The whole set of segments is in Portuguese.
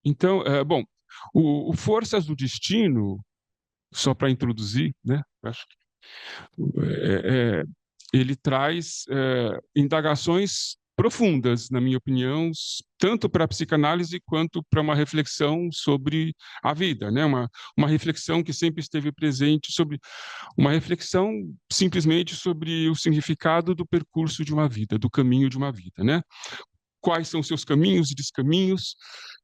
Então, bom, o Forças do Destino, só para introduzir, né? Acho que ele traz indagações profundas, na minha opinião, tanto para a psicanálise quanto para uma reflexão sobre a vida, né? Uma reflexão que sempre esteve presente sobre uma reflexão simplesmente sobre o significado do percurso de uma vida, do caminho de uma vida, né? Quais são seus caminhos e descaminhos,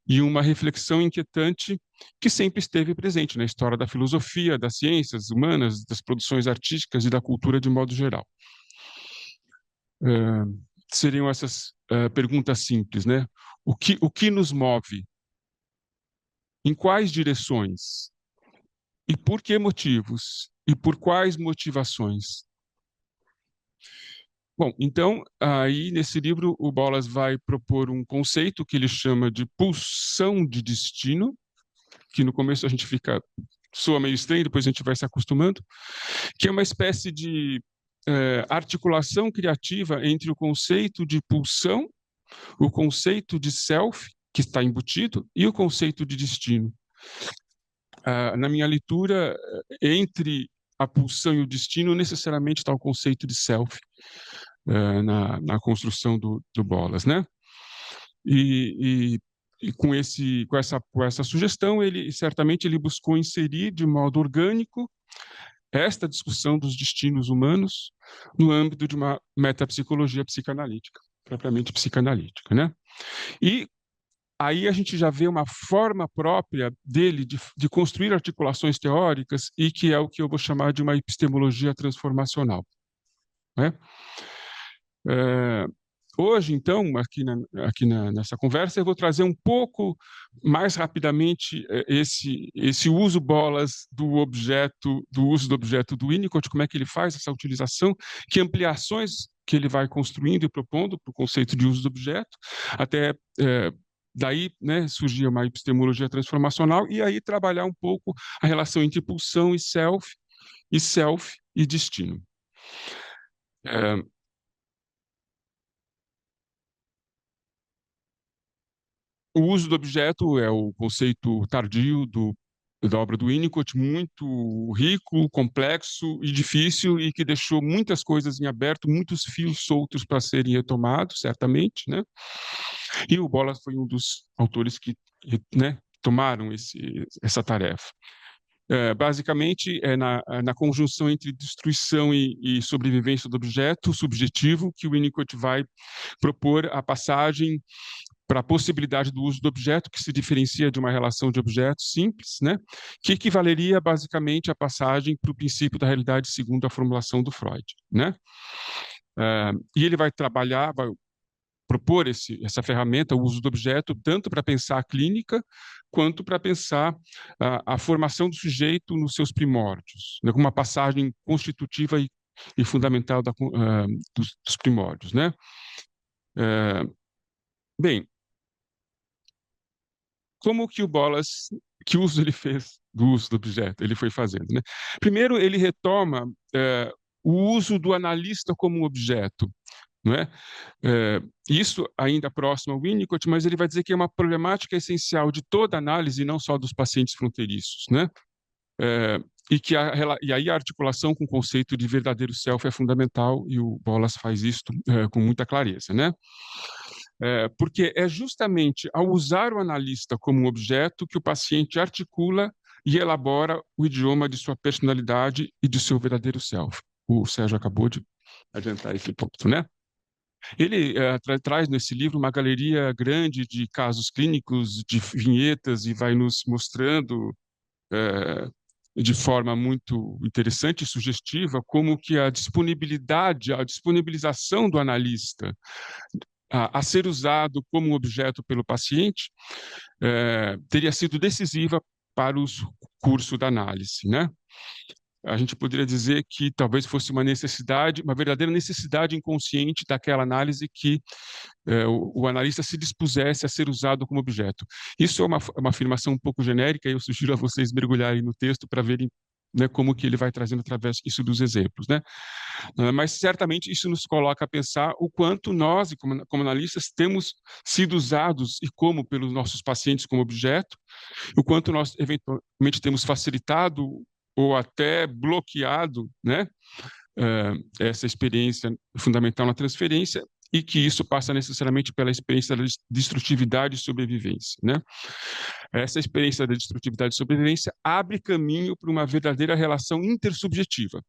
e uma reflexão inquietante que sempre esteve presente na história da filosofia, das ciências humanas, das produções artísticas e da cultura de modo geral. Seriam essas perguntas simples, né? O que nos move? Em quais direções? E por que motivos? E por quais motivações? Bom, então, aí nesse livro o Bolas vai propor um conceito que ele chama de pulsão de destino, que no começo a gente soa meio estranho, depois a gente vai se acostumando, que é uma espécie de articulação criativa entre o conceito de pulsão, o conceito de self, que está embutido, e o conceito de destino. Na minha leitura, entre a pulsão e o destino, necessariamente está o conceito de self, na construção do Bolas, né? E com essa sugestão, ele certamente ele buscou inserir de modo orgânico esta discussão dos destinos humanos no âmbito de uma metapsicologia psicanalítica, propriamente psicanalítica, né? E aí a gente já vê uma forma própria dele de construir articulações teóricas, e que é o que eu vou chamar de uma epistemologia transformacional, né? Hoje, então, nessa conversa, eu vou trazer um pouco mais rapidamente esse uso Bolas do uso do objeto do Winnicott, como é que ele faz essa utilização, que ampliações que ele vai construindo e propondo para o conceito de uso do objeto, até daí, né, surgir uma epistemologia transformacional, e aí trabalhar um pouco a relação entre pulsão e self e destino. O uso do objeto é o conceito tardio da obra do Winnicott, muito rico, complexo e difícil, e que deixou muitas coisas em aberto, muitos fios soltos para serem retomados, certamente, né? E o Bolas foi um dos autores que, né, tomaram essa tarefa. Basicamente, na conjunção entre destruição e sobrevivência do objeto subjetivo que o Winnicott vai propor a passagem para a possibilidade do uso do objeto, que se diferencia de uma relação de objetos simples, né? Que equivaleria basicamente à passagem para o princípio da realidade segundo a formulação do Freud, né? E ele vai propor essa ferramenta, o uso do objeto, tanto para pensar a clínica, quanto para pensar a formação do sujeito nos seus primórdios, né? Como uma passagem constitutiva e fundamental dos primórdios, né? Bem, como que que uso ele fez do uso do objeto? Ele foi fazendo, né? Primeiro, ele retoma o uso do analista como um objeto, não é? Isso ainda próximo ao Winnicott, mas ele vai dizer que é uma problemática essencial de toda análise, não só dos pacientes fronteiriços, né? E aí a articulação com o conceito de verdadeiro self é fundamental, e o Bolas faz isto com muita clareza, né? Porque é justamente ao usar o analista como um objeto que o paciente articula e elabora o idioma de sua personalidade e de seu verdadeiro self. O Sérgio acabou de adiantar esse ponto, né? Ele traz nesse livro uma galeria grande de casos clínicos, de vinhetas, e vai nos mostrando de forma muito interessante e sugestiva como que a disponibilização do analista a ser usado como objeto pelo paciente teria sido decisiva para o curso da análise, né? A gente poderia dizer que talvez fosse uma necessidade, uma verdadeira necessidade inconsciente daquela análise, que o analista se dispusesse a ser usado como objeto. Isso é uma afirmação um pouco genérica, e eu sugiro a vocês mergulharem no texto para verem né, como que ele vai trazendo através isso dos exemplos, né? Mas certamente isso nos coloca a pensar o quanto nós, como analistas, temos sido usados e como pelos nossos pacientes como objeto, o quanto nós eventualmente temos facilitado ou até bloqueado, né, essa experiência fundamental na transferência, e que isso passa necessariamente pela experiência da destrutividade e sobrevivência, né? Essa experiência da destrutividade e sobrevivência abre caminho para uma verdadeira relação intersubjetiva,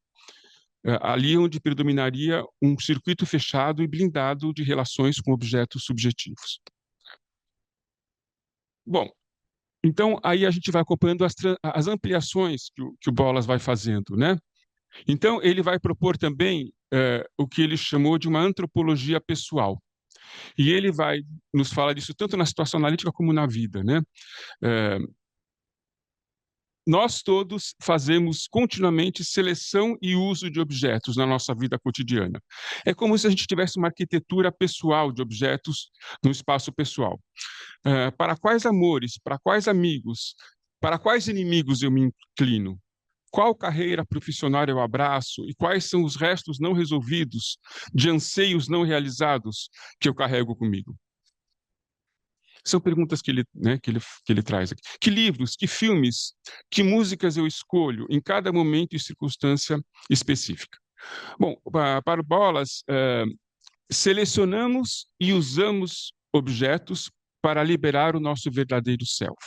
ali onde predominaria um circuito fechado e blindado de relações com objetos subjetivos. Bom, então aí a gente vai acompanhando as ampliações que o Bolas vai fazendo, né? Então ele vai propor também o que ele chamou de uma antropologia pessoal. E ele vai nos falar disso tanto na situação analítica como na vida, né? Nós todos fazemos continuamente seleção e uso de objetos na nossa vida cotidiana. É como se a gente tivesse uma arquitetura pessoal de objetos no espaço pessoal. Para quais amores, para quais amigos, para quais inimigos eu me inclino? Qual carreira profissional eu abraço e quais são os restos não resolvidos de anseios não realizados que eu carrego comigo? São perguntas que ele traz aqui. Que livros, que filmes, que músicas eu escolho em cada momento e circunstância específica? Bom, para o Bolas, selecionamos e usamos objetos para liberar o nosso verdadeiro self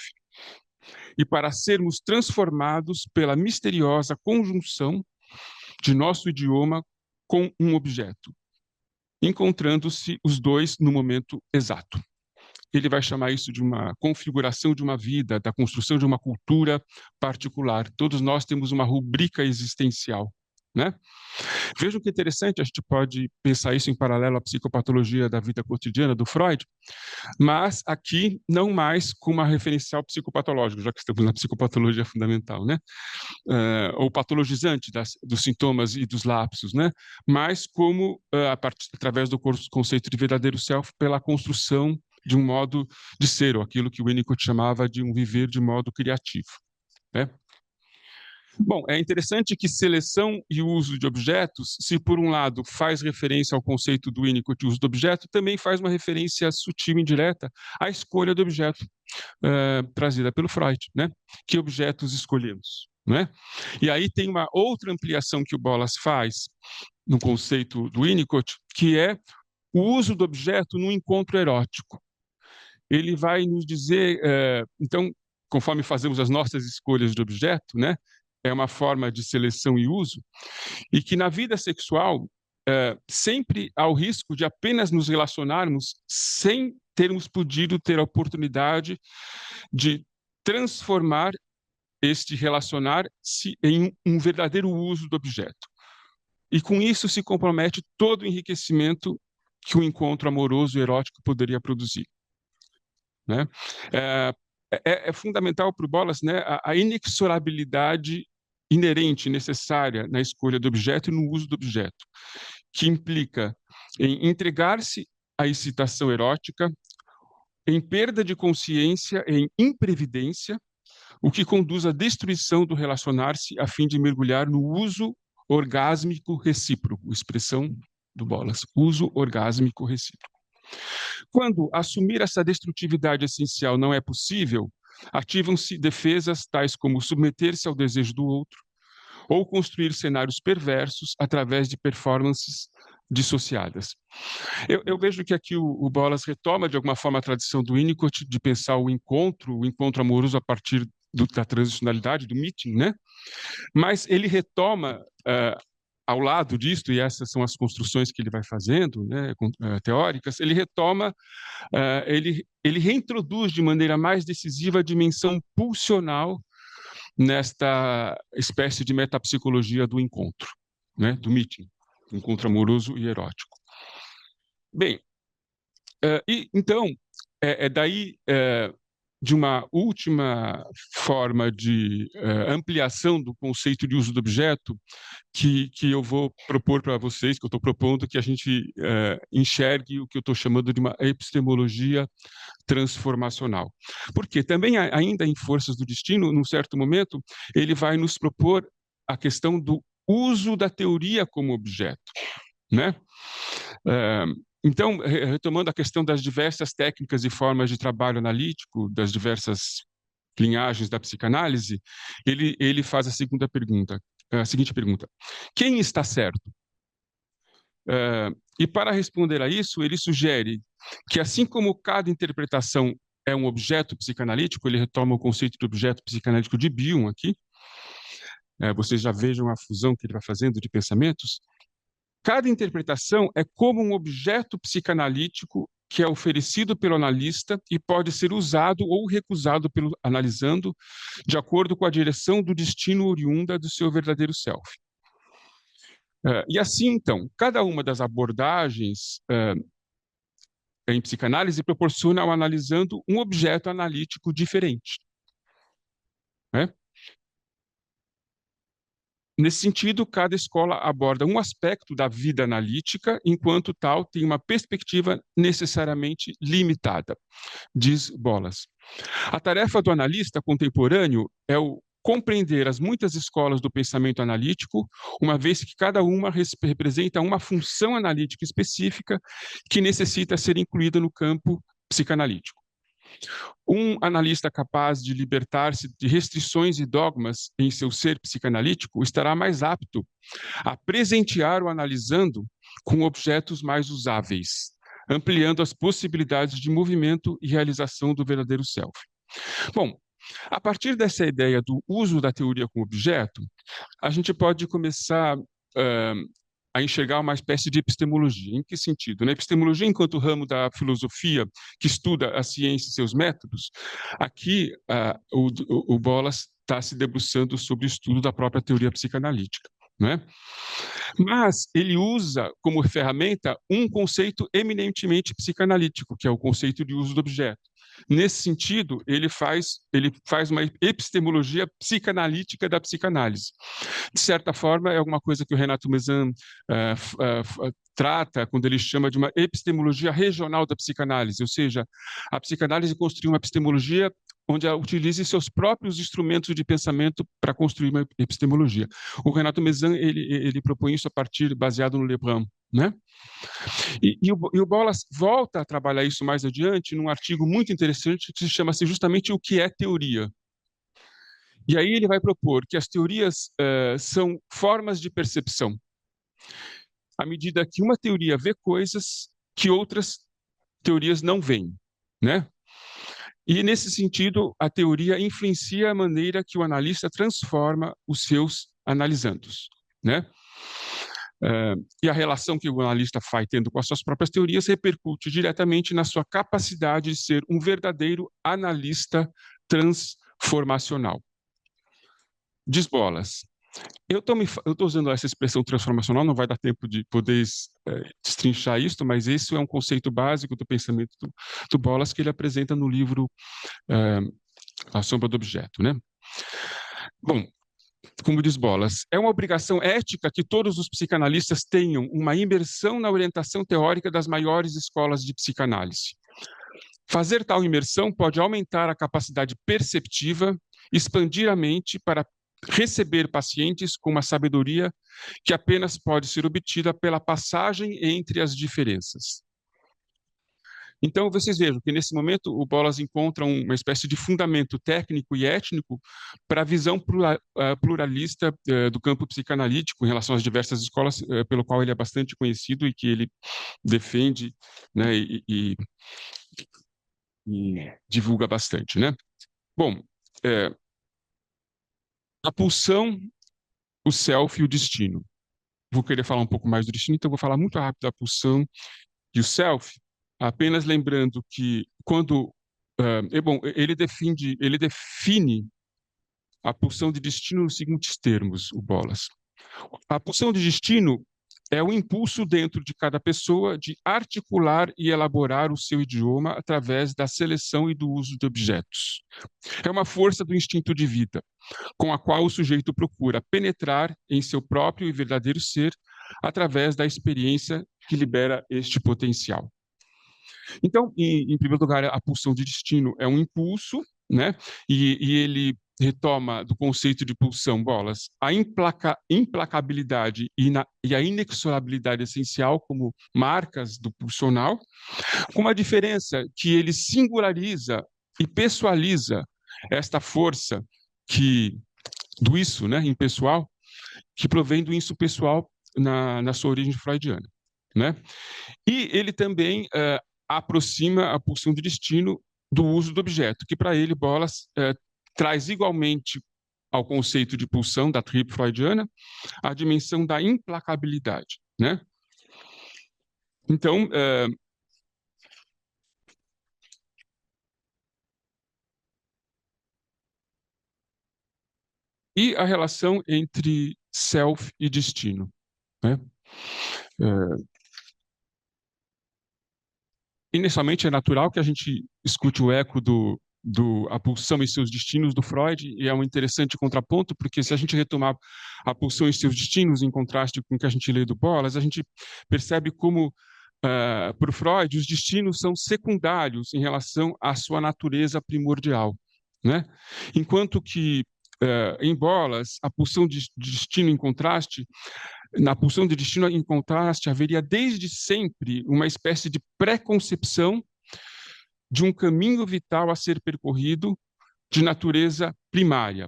e para sermos transformados pela misteriosa conjunção de nosso idioma com um objeto, encontrando-se os dois no momento exato. Ele vai chamar isso de uma configuração de uma vida, da construção de uma cultura particular. Todos nós temos uma rubrica existencial, né? Vejam que interessante, a gente pode pensar isso em paralelo à psicopatologia da vida cotidiana do Freud, mas aqui não mais com uma referencial psicopatológica, já que estamos na psicopatologia fundamental, né? Ou patologizante dos sintomas e dos lapsos, né? Mas como, através do conceito de verdadeiro self, pela construção de um modo de ser, ou aquilo que o Winnicott chamava de um viver de modo criativo, né? Bom, é interessante que seleção e uso de objetos, se por um lado faz referência ao conceito do Winnicott de uso do objeto, também faz uma referência sutil e indireta à escolha do objeto trazida pelo Freud, né? Que objetos escolhemos, né? E aí tem uma outra ampliação que o Bolas faz no conceito do Winnicott, que é o uso do objeto no encontro erótico. Ele vai nos dizer, então, conforme fazemos as nossas escolhas de objeto, né? É uma forma de seleção e uso, e que na vida sexual sempre há o risco de apenas nos relacionarmos sem termos podido ter a oportunidade de transformar este relacionar-se em um verdadeiro uso do objeto. E com isso se compromete todo o enriquecimento que o encontro amoroso e erótico poderia produzir, né? É fundamental para o Bolas, né, a inexorabilidade inerente, necessária na escolha do objeto e no uso do objeto, que implica em entregar-se à excitação erótica, em perda de consciência, em imprevidência, o que conduz à destruição do relacionar-se a fim de mergulhar no uso orgásmico recíproco, expressão do Bolas, uso orgásmico recíproco. Quando assumir essa destrutividade essencial não é possível, ativam-se defesas tais como submeter-se ao desejo do outro ou construir cenários perversos através de performances dissociadas. Eu vejo que aqui o Bolas retoma, de alguma forma, a tradição do Winnicott de pensar o encontro amoroso a partir da transicionalidade, do meeting, né? Mas ele retoma, ao lado disto, e essas são as construções que ele vai fazendo, né, teóricas, ele retoma, ele reintroduz de maneira mais decisiva a dimensão pulsional nesta espécie de metapsicologia do encontro, né, do meeting, encontro amoroso e erótico. Bem, então, daí de uma última forma de ampliação do conceito de uso do objeto que eu vou propor para vocês, que eu estou propondo que a gente enxergue o que eu estou chamando de uma epistemologia transformacional. Porque também, ainda em Forças do Destino, num certo momento, ele vai nos propor a questão do uso da teoria como objeto, né? Então, retomando a questão das diversas técnicas e formas de trabalho analítico, das diversas linhagens da psicanálise, ele faz a seguinte pergunta: quem está certo? E para responder a isso, ele sugere que, assim como cada interpretação é um objeto psicanalítico, ele retoma o conceito de objeto psicanalítico de Bion aqui, vocês já vejam a fusão que ele vai fazendo de pensamentos. Cada interpretação é como um objeto psicanalítico que é oferecido pelo analista e pode ser usado ou recusado pelo analisando de acordo com a direção do destino oriunda do seu verdadeiro self. E assim, então, cada uma das abordagens em psicanálise proporciona ao analisando um objeto analítico diferente, né? Nesse sentido, cada escola aborda um aspecto da vida analítica, enquanto tal tem uma perspectiva necessariamente limitada, diz Bolas. A tarefa do analista contemporâneo é o compreender as muitas escolas do pensamento analítico, uma vez que cada uma representa uma função analítica específica que necessita ser incluída no campo psicanalítico. Um analista capaz de libertar-se de restrições e dogmas em seu ser psicanalítico estará mais apto a presentear o analisando com objetos mais usáveis, ampliando as possibilidades de movimento e realização do verdadeiro self. Bom, a partir dessa ideia do uso da teoria como objeto, a gente pode começar a enxergar uma espécie de epistemologia. Em que sentido? Na epistemologia, enquanto ramo da filosofia que estuda a ciência e seus métodos, aqui o Bolas está se debruçando sobre o estudo da própria teoria psicanalítica, né? Mas ele usa como ferramenta um conceito eminentemente psicanalítico, que é o conceito de uso do objeto. Nesse sentido, ele faz uma epistemologia psicanalítica da psicanálise. De certa forma, é alguma coisa que o Renato Mezan trata quando ele chama de uma epistemologia regional da psicanálise, ou seja, a psicanálise construiu uma epistemologia onde ela utilize seus próprios instrumentos de pensamento para construir uma epistemologia. O Renato Mezan ele propõe isso baseado no Lebrun, né? E o Bolas volta a trabalhar isso mais adiante num artigo muito interessante que se chama-se justamente O que é teoria. E aí ele vai propor que as teorias são formas de percepção, à medida que uma teoria vê coisas que outras teorias não veem, né? E, nesse sentido, a teoria influencia a maneira que o analista transforma os seus analisandos, né? E a relação que o analista vai tendo com as suas próprias teorias repercute diretamente na sua capacidade de ser um verdadeiro analista transformacional. Diz Bolas. Eu estou usando essa expressão transformacional, não vai dar tempo de poder destrinchar isso, mas esse é um conceito básico do pensamento do Bolas que ele apresenta no livro A Sombra do Objeto, né? Bom, como diz Bolas, é uma obrigação ética que todos os psicanalistas tenham uma imersão na orientação teórica das maiores escolas de psicanálise. Fazer tal imersão pode aumentar a capacidade perceptiva, expandir a mente para receber pacientes com uma sabedoria que apenas pode ser obtida pela passagem entre as diferenças. Então, vocês vejam que, nesse momento, o Bolas encontra uma espécie de fundamento técnico e étnico para a visão pluralista do campo psicanalítico em relação às diversas escolas, pelo qual ele é bastante conhecido e que ele defende, né, e divulga bastante, né? Bom, a pulsão, o self e o destino. Vou querer falar um pouco mais do destino, então vou falar muito rápido da pulsão e o self, apenas lembrando que quando bom, ele define a pulsão de destino nos seguintes termos, o Bolas. A pulsão de destino é o impulso dentro de cada pessoa de articular e elaborar o seu idioma através da seleção e do uso de objetos. É uma força do instinto de vida, com a qual o sujeito procura penetrar em seu próprio e verdadeiro ser através da experiência que libera este potencial. Então, em primeiro lugar, a pulsão de destino é um impulso, né? E ele retoma do conceito de pulsão, Bolas, a implacabilidade e a inexorabilidade essencial como marcas do pulsional, com uma diferença que ele singulariza e pessoaliza esta força que do isso, né, impessoal, que provém do isso pessoal na sua origem freudiana, né? E ele também aproxima a pulsão de destino do uso do objeto, que para ele Bolas traz igualmente ao conceito de pulsão da tribo freudiana a dimensão da implacabilidade, né? Então, e a relação entre self e destino, né? Inicialmente é natural que a gente escute o eco a pulsão e seus destinos do Freud, e é um interessante contraponto, porque se a gente retomar a pulsão e seus destinos em contraste com o que a gente lê do Bolas, a gente percebe como, para o Freud, os destinos são secundários em relação à sua natureza primordial, né? Enquanto que, em Bolas, a pulsão de destino em contraste na pulsão de destino, em contraste, haveria desde sempre uma espécie de pré-concepção de um caminho vital a ser percorrido de natureza primária.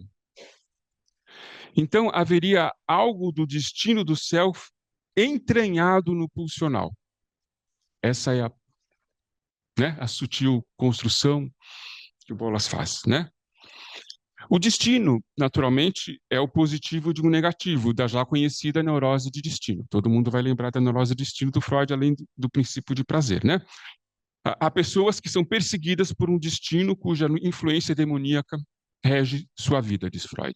Então, haveria algo do destino do self entranhado no pulsional. Essa é a sutil construção que o Bolas faz, né? O destino, naturalmente, é o positivo de um negativo, da já conhecida neurose de destino. Todo mundo vai lembrar da neurose de destino do Freud, além do princípio de prazer, né? Há pessoas que são perseguidas por um destino cuja influência demoníaca rege sua vida, diz Freud,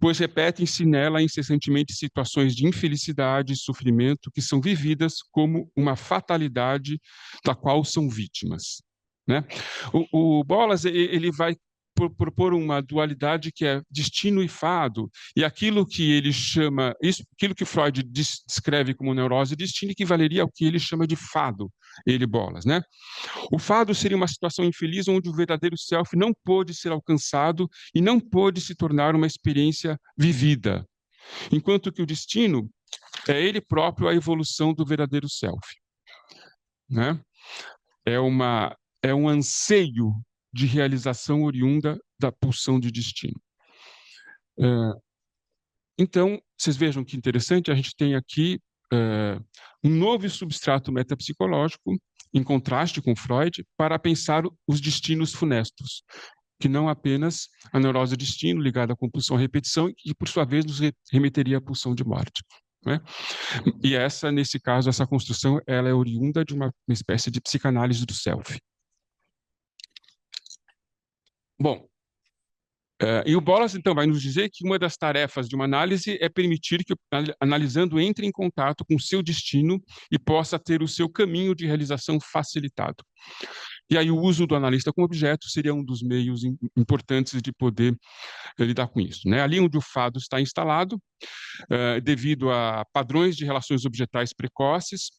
pois repetem-se nela incessantemente situações de infelicidade e sofrimento que são vividas como uma fatalidade da qual são vítimas, né? O Bolas ele vai propor uma dualidade que é destino e fado, e aquilo que ele chama, aquilo que Freud descreve como neurose e destino, equivaleria ao que ele chama de fado, ele Bolas, né? O fado seria uma situação infeliz onde o verdadeiro self não pôde ser alcançado e não pôde se tornar uma experiência vivida, enquanto que o destino é ele próprio a evolução do verdadeiro self, né? É um anseio de realização oriunda da pulsão de destino. Então, vocês vejam que interessante, a gente tem aqui um novo substrato metapsicológico, em contraste com Freud, para pensar os destinos funestos, que não apenas a neurose do destino ligada à compulsão à repetição, e por sua vez nos remeteria à pulsão de morte, né? E nesse caso, essa construção, ela é oriunda de uma espécie de psicanálise do self. Bom, e o Bolas, então, vai nos dizer que uma das tarefas de uma análise é permitir que o analisando entre em contato com o seu destino e possa ter o seu caminho de realização facilitado. E aí o uso do analista como objeto seria um dos meios importantes de poder lidar com isso, né? Ali onde o fado está instalado, devido a padrões de relações objetais precoces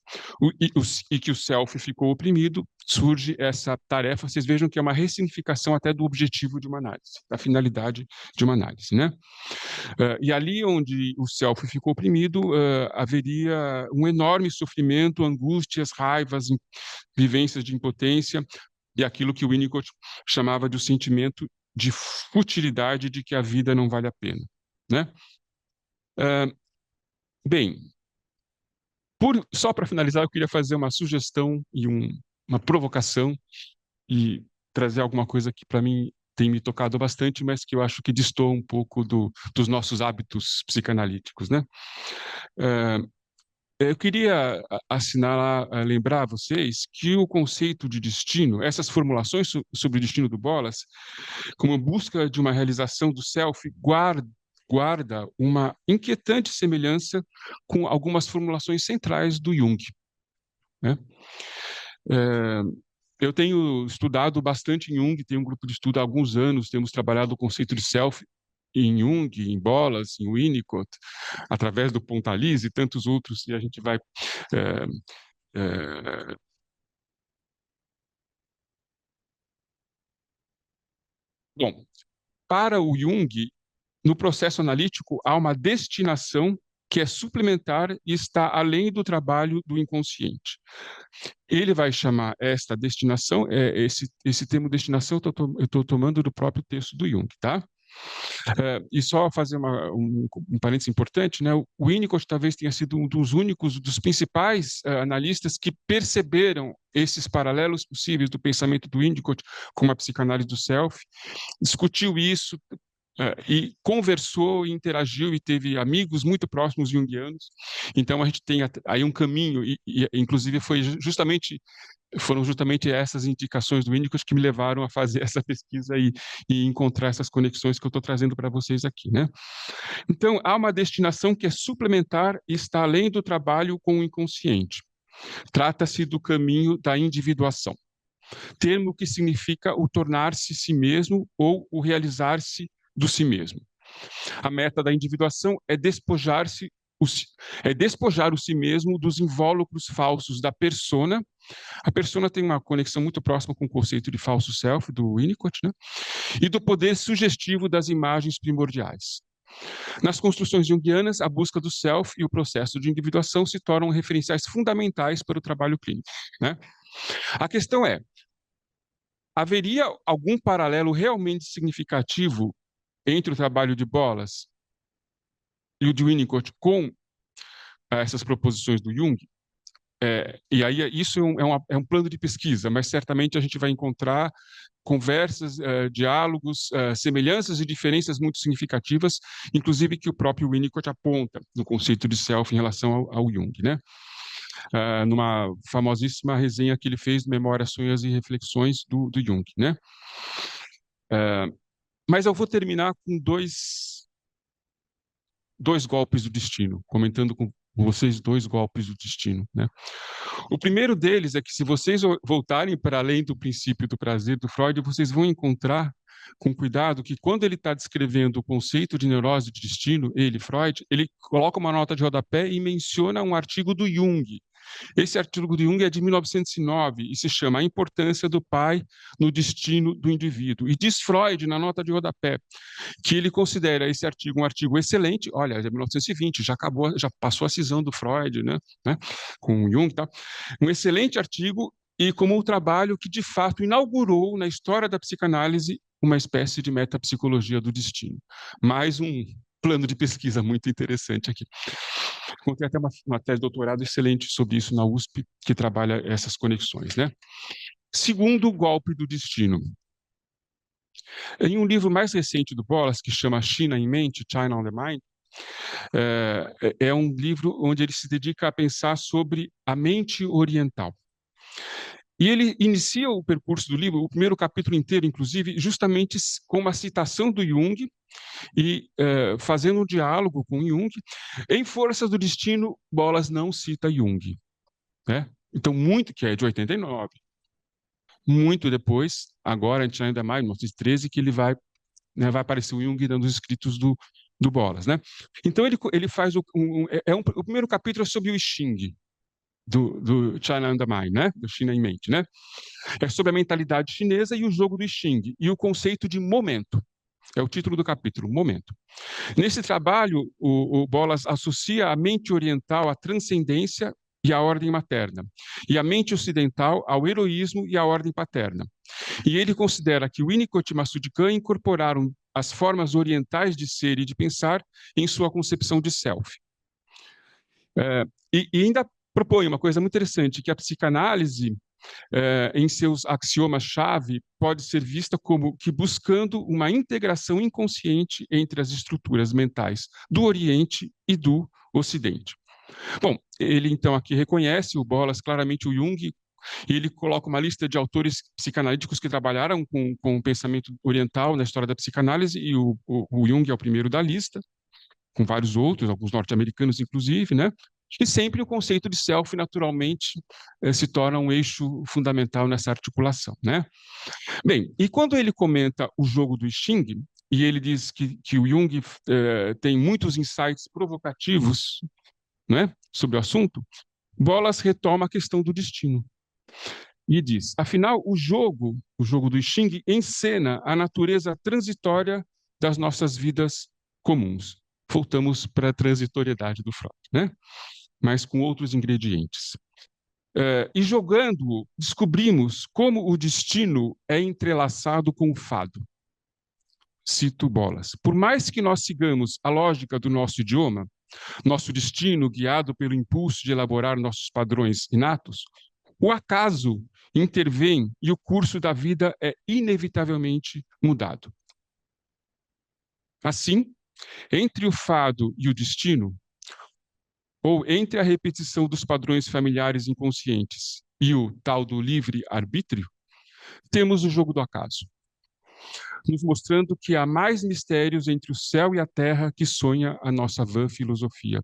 e que o self ficou oprimido, surge essa tarefa. Vocês vejam que é uma ressignificação até do objetivo de uma análise, da finalidade de uma análise, né? E ali onde o self ficou oprimido, haveria um enorme sofrimento, angústias, raivas, vivências de impotência e aquilo que o Winnicott chamava de o sentimento de futilidade de que a vida não vale a pena, né? Bem, só para finalizar, eu queria fazer uma sugestão e uma provocação e trazer alguma coisa que para mim tem me tocado bastante, mas que eu acho que destoa um pouco dos nossos hábitos psicanalíticos, né? Eu queria lembrar a vocês que o conceito de destino, essas formulações sobre o destino do Bolas, como busca de uma realização do self, guarda uma inquietante semelhança com algumas formulações centrais do Jung, né? Eu tenho estudado bastante em Jung, tenho um grupo de estudo há alguns anos, temos trabalhado o conceito de self em Jung, em Bolas, em Winnicott, através do Pontalise e tantos outros, e a gente vai é, é, bom, para o Jung, no processo analítico, há uma destinação que é suplementar e está além do trabalho do inconsciente. Ele vai chamar esta destinação, esse termo destinação eu estou tomando do próprio texto do Jung, tá? E só fazer um parênteses importante, né? O Winnicott talvez tenha sido um dos únicos, dos principais analistas que perceberam esses paralelos possíveis do pensamento do Winnicott com a psicanálise do self, discutiu isso, e conversou, e interagiu e teve amigos muito próximos junguianos. Então a gente tem aí um caminho, e inclusive foram justamente essas indicações do Winnicott que me levaram a fazer essa pesquisa e encontrar essas conexões que eu estou trazendo para vocês aqui, né? Então há uma destinação que é suplementar e está além do trabalho com o inconsciente. Trata-se do caminho da individuação, termo que significa o tornar-se si mesmo ou o realizar-se do si mesmo. A meta da individuação é despojar o si mesmo dos invólucros falsos da persona. A persona tem uma conexão muito próxima com o conceito de falso self, do Winnicott, né? E do poder sugestivo das imagens primordiais. Nas construções junguianas, a busca do self e o processo de individuação se tornam referenciais fundamentais para o trabalho clínico, né? A questão é, haveria algum paralelo realmente significativo entre o trabalho de Bolas e o de Winnicott com essas proposições do Jung? E aí isso é um plano de pesquisa, mas certamente a gente vai encontrar conversas, diálogos, semelhanças e diferenças muito significativas, inclusive que o próprio Winnicott aponta no conceito de self em relação ao Jung, né? Numa famosíssima resenha que ele fez, Memórias, Sonhos e Reflexões do Jung, né? Mas eu vou terminar com dois golpes do destino, comentando com vocês dois golpes do destino, né? O primeiro deles é que se vocês voltarem para além do princípio do prazer do Freud, vocês vão encontrar com cuidado que quando ele está descrevendo o conceito de neurose de destino, Freud, ele coloca uma nota de rodapé e menciona um artigo do Jung. Esse artigo do Jung é de 1909 e se chama A Importância do Pai no Destino do Indivíduo. E diz Freud, na nota de rodapé, que ele considera esse artigo um artigo excelente. Olha, é de 1920, já acabou, já passou a cisão do Freud, né, com o Jung, tá? Um excelente artigo e como um trabalho que de fato inaugurou na história da psicanálise uma espécie de metapsicologia do destino. Mais um plano de pesquisa muito interessante aqui. Encontrei até uma tese de doutorado excelente sobre isso na USP, que trabalha essas conexões, né? Segundo golpe do destino. Em um livro mais recente do Bolas, que chama China em Mente, China on the Mind, é um livro onde ele se dedica a pensar sobre a mente oriental. E ele inicia o percurso do livro, o primeiro capítulo inteiro, inclusive, justamente com uma citação do Jung e fazendo um diálogo com Jung. Em Forças do Destino, Bolas não cita Jung, né? Então, que é de 89. Muito depois, agora, a gente ainda mais, em 1913, que ele vai aparecer o Jung dando os escritos do Bolas, né? Então, ele faz o primeiro capítulo é sobre o I Ching, do China on the Mind, né? Do China em Mente, né? É sobre a mentalidade chinesa e o jogo do I Ching, e o conceito de momento. É o título do capítulo, Momento. Nesse trabalho, o Bolas associa a mente oriental à transcendência e à ordem materna, e a mente ocidental ao heroísmo e à ordem paterna. E ele considera que Winnicott e Masud Khan incorporaram as formas orientais de ser e de pensar em sua concepção de self. E ainda propõe uma coisa muito interessante, que a psicanálise, em seus axiomas-chave, pode ser vista como que buscando uma integração inconsciente entre as estruturas mentais do Oriente e do Ocidente. Bom, ele então aqui reconhece o Bolas, claramente o Jung, e ele coloca uma lista de autores psicanalíticos que trabalharam com o pensamento oriental na história da psicanálise, e o Jung é o primeiro da lista, com vários outros, alguns norte-americanos inclusive, né? E sempre o conceito de self, naturalmente, se torna um eixo fundamental nessa articulação, né? Bem, e quando ele comenta o jogo do I Ching, e ele diz que o Jung tem muitos insights provocativos, né, sobre o assunto, Bolas retoma a questão do destino. E diz, afinal, o jogo do I Ching encena a natureza transitória das nossas vidas comuns. Voltamos para a transitoriedade do Freud, né? Mas com outros ingredientes. E jogando, descobrimos como o destino é entrelaçado com o fado. Cito Bolas. Por mais que nós sigamos a lógica do nosso idioma, nosso destino guiado pelo impulso de elaborar nossos padrões inatos, o acaso intervém e o curso da vida é inevitavelmente mudado. Assim, entre o fado e o destino, ou entre a repetição dos padrões familiares inconscientes e o tal do livre-arbítrio, temos o jogo do acaso, nos mostrando que há mais mistérios entre o céu e a terra que sonha a nossa vã filosofia.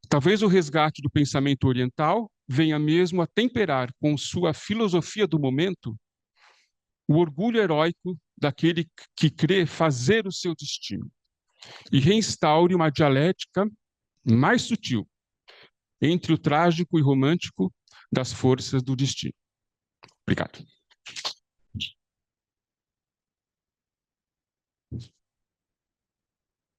Talvez o resgate do pensamento oriental venha mesmo a temperar com sua filosofia do momento o orgulho heróico daquele que crê fazer o seu destino e reinstaure uma dialética mais sutil entre o trágico e romântico das forças do destino. Obrigado.